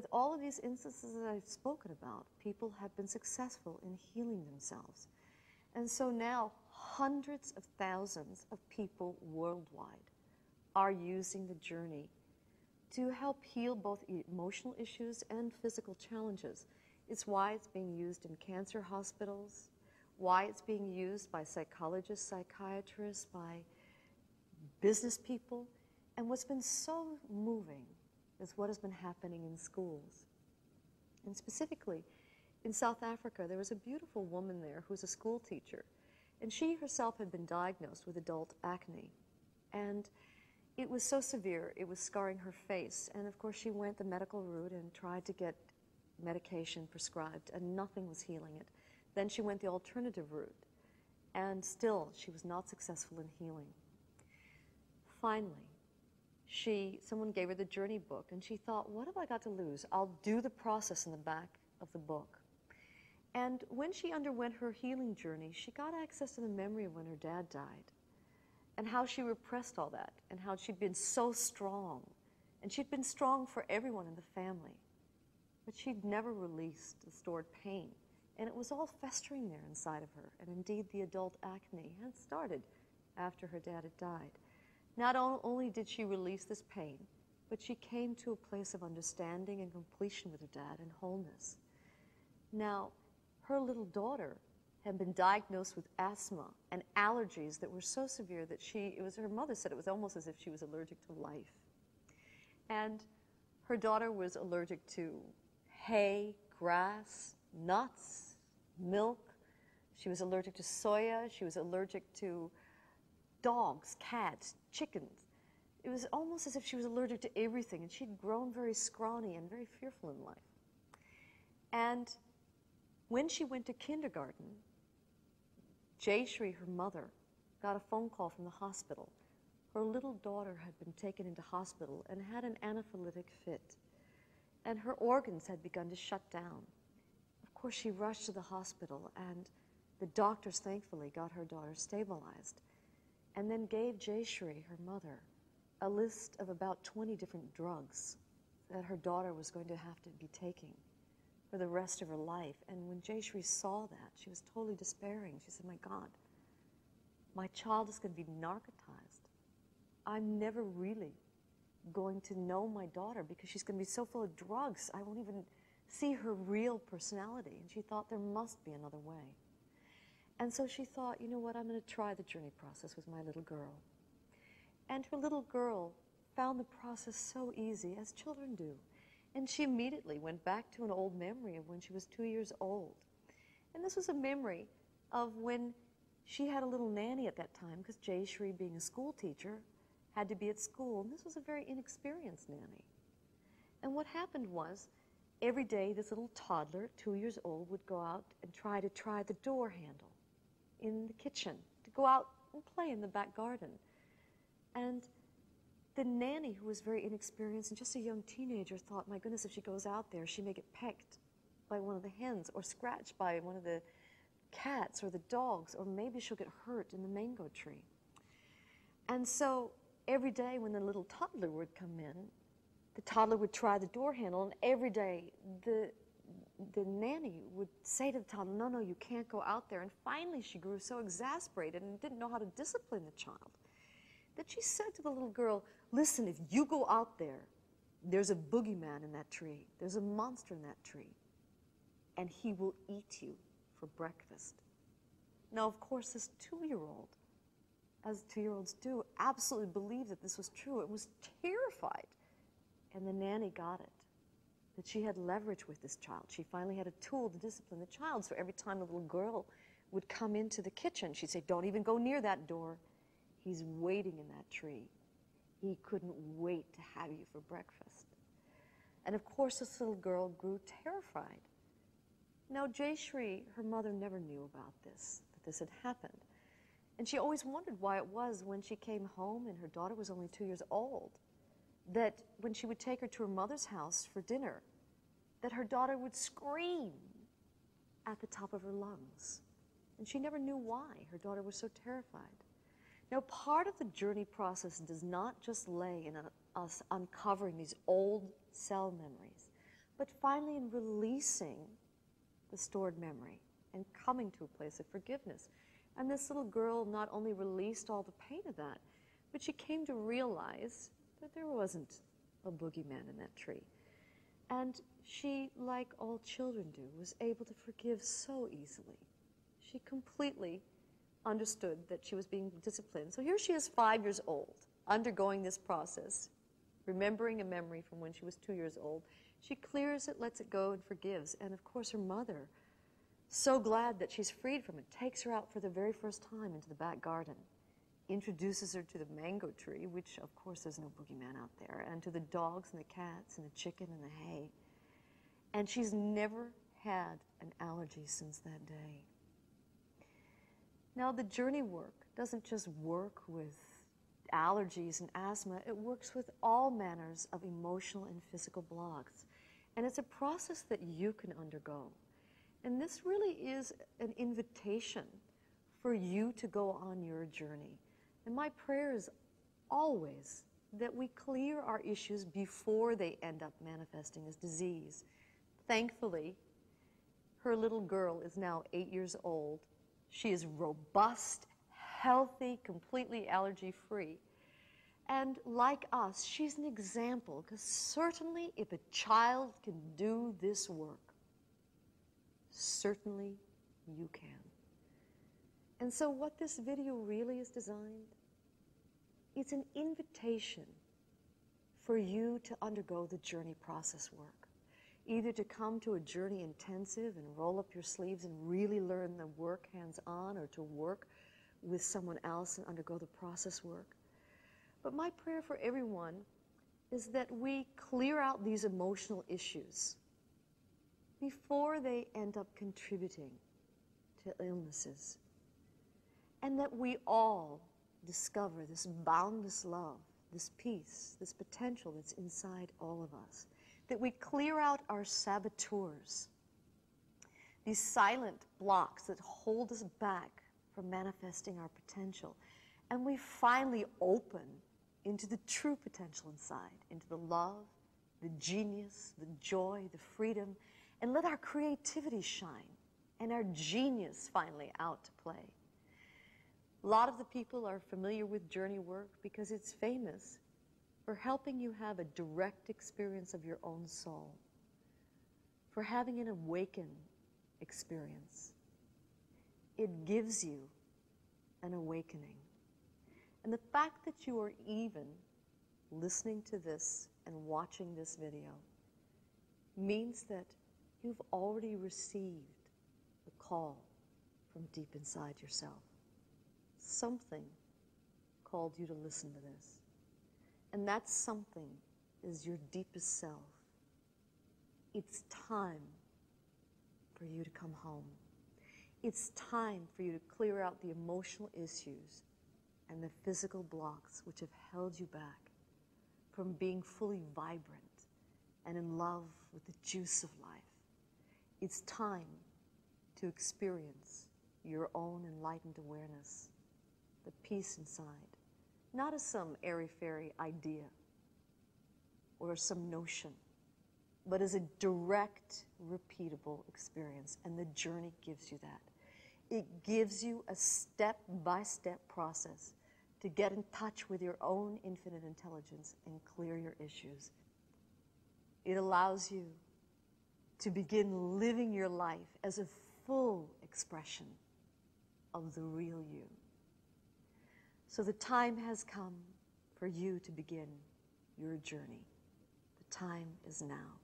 with all of these instances that I've spoken about, people have been successful in healing themselves. And so now hundreds of thousands of people worldwide are using the journey to help heal both emotional issues and physical challenges. It's why it's being used in cancer hospitals, why it's being used by psychologists, psychiatrists, by business people. And what's been so moving is what has been happening in schools. And specifically, in South Africa, there was a beautiful woman there who's a school teacher, and she herself had been diagnosed with adult acne. And it was so severe, it was scarring her face. And of course, she went the medical route and tried to get medication prescribed, and nothing was healing it. Then she went the alternative route, and still she was not successful in healing. Finally, someone gave her the journey book, and she thought, what have I got to lose? I'll do the process in the back of the book. And when she underwent her healing journey, she got access to the memory of when her dad died, and how she repressed all that, and how she'd been so strong. And she'd been strong for everyone in the family, but she'd never released the stored pain. And it was all festering there inside of her. And indeed, the adult acne had started after her dad had died. Not only did she release this pain, but she came to a place of understanding and completion with her dad and wholeness. Now, her little daughter had been diagnosed with asthma and allergies that were so severe that her mother said it was almost as if she was allergic to life. And her daughter was allergic to hay, grass, nuts, milk. She was allergic to soya. She was allergic to dogs, cats, chickens. It was almost as if she was allergic to everything, and she'd grown very scrawny and very fearful in life. And when she went to kindergarten, Jayashree, her mother, got a phone call from the hospital. Her little daughter had been taken into hospital and had an anaphylactic fit, and her organs had begun to shut down. Of course, she rushed to the hospital, and the doctors thankfully got her daughter stabilized, and then gave Jayashree, her mother, a list of about 20 different drugs that her daughter was going to have to be taking for the rest of her life. And when Jayashree saw that, she was totally despairing. She said, my God, my child is going to be narcotized. I'm never really going to know my daughter because she's going to be so full of drugs, I won't even see her real personality. And she thought there must be another way. And so she thought, you know what, I'm going to try the journey process with my little girl. And her little girl found the process so easy, as children do. And she immediately went back to an old memory of when she was 2 years old. And this was a memory of when she had a little nanny at that time, because Jayashree, being a school teacher, had to be at school. And this was a very inexperienced nanny. And what happened was, every day this little toddler, 2 years old, would go out and try the door handle in the kitchen, to go out and play in the back garden. And the nanny, who was very inexperienced and just a young teenager, thought, my goodness, if she goes out there, she may get pecked by one of the hens or scratched by one of the cats or the dogs, or maybe she'll get hurt in the mango tree. And so every day when the little toddler would come in, the toddler would try the door handle, and every day the nanny would say to the toddler, no, no, you can't go out there. And finally she grew so exasperated and didn't know how to discipline the child that she said to the little girl, listen, if you go out there, there's a boogeyman in that tree. There's a monster in that tree, and he will eat you for breakfast. Now, of course, this 2-year-old, as 2-year-olds do, absolutely believed that this was true and was terrified. And the nanny got it, that she had leverage with this child. She finally had a tool to discipline the child. So every time a little girl would come into the kitchen, she'd say, don't even go near that door. He's waiting in that tree. He couldn't wait to have you for breakfast. And of course, this little girl grew terrified. Now, Jayashree, her mother, never knew about this, that this had happened. And she always wondered why it was when she came home and her daughter was only 2 years old, that when she would take her to her mother's house for dinner, that her daughter would scream at the top of her lungs. And she never knew why her daughter was so terrified. Now, part of the journey process does not just lay in us uncovering these old cell memories. but finally in releasing the stored memory and coming to a place of forgiveness. And this little girl not only released all the pain of that, but she came to realize that there wasn't a boogeyman in that tree. And she, like all children do, was able to forgive so easily. She completely understood that she was being disciplined. So here she is, 5 years old, undergoing this process, remembering a memory from when she was 2 years old. She clears it, lets it go, and forgives. And of course her mother, so glad that she's freed from it, takes her out for the very first time into the back garden, introduces her to the mango tree, which of course there's no boogeyman out there, and to the dogs and the cats and the chicken and the hay. And she's never had an allergy since that day. Now the journey work doesn't just work with allergies and asthma, it works with all manners of emotional and physical blocks. And it's a process that you can undergo. And this really is an invitation for you to go on your journey. And my prayer is always that we clear our issues before they end up manifesting as disease. Thankfully, her little girl is now 8 years old. She is robust, healthy, completely allergy-free. And like us, she's an example, because certainly if a child can do this work, certainly you can. And so what this video really is designed, it's an invitation for you to undergo the journey process work. Either to come to a journey intensive and roll up your sleeves and really learn the work hands-on, or to work with someone else and undergo the process work. But my prayer for everyone is that we clear out these emotional issues before they end up contributing to illnesses. And that we all discover this boundless love, this peace, this potential that's inside all of us. That we clear out our saboteurs, these silent blocks that hold us back from manifesting our potential. And we finally open into the true potential inside, into the love, the genius, the joy, the freedom, and let our creativity shine and our genius finally out to play. A lot of the people are familiar with journey work because it's famous for helping you have a direct experience of your own soul, for having an awakened experience. It gives you an awakening. And the fact that you are even listening to this and watching this video means that you've already received the call from deep inside yourself. Something called you to listen to this. And that something is your deepest self. It's time for you to come home. It's time for you to clear out the emotional issues and the physical blocks which have held you back from being fully vibrant and in love with the juice of life. It's time to experience your own enlightened awareness, the peace inside, not as some airy-fairy idea or some notion, but as a direct, repeatable experience. And the journey gives you that. It gives you a step-by-step process to get in touch with your own infinite intelligence and clear your issues. It allows you to begin living your life as a full expression of the real you. So the time has come for you to begin your journey. The time is now.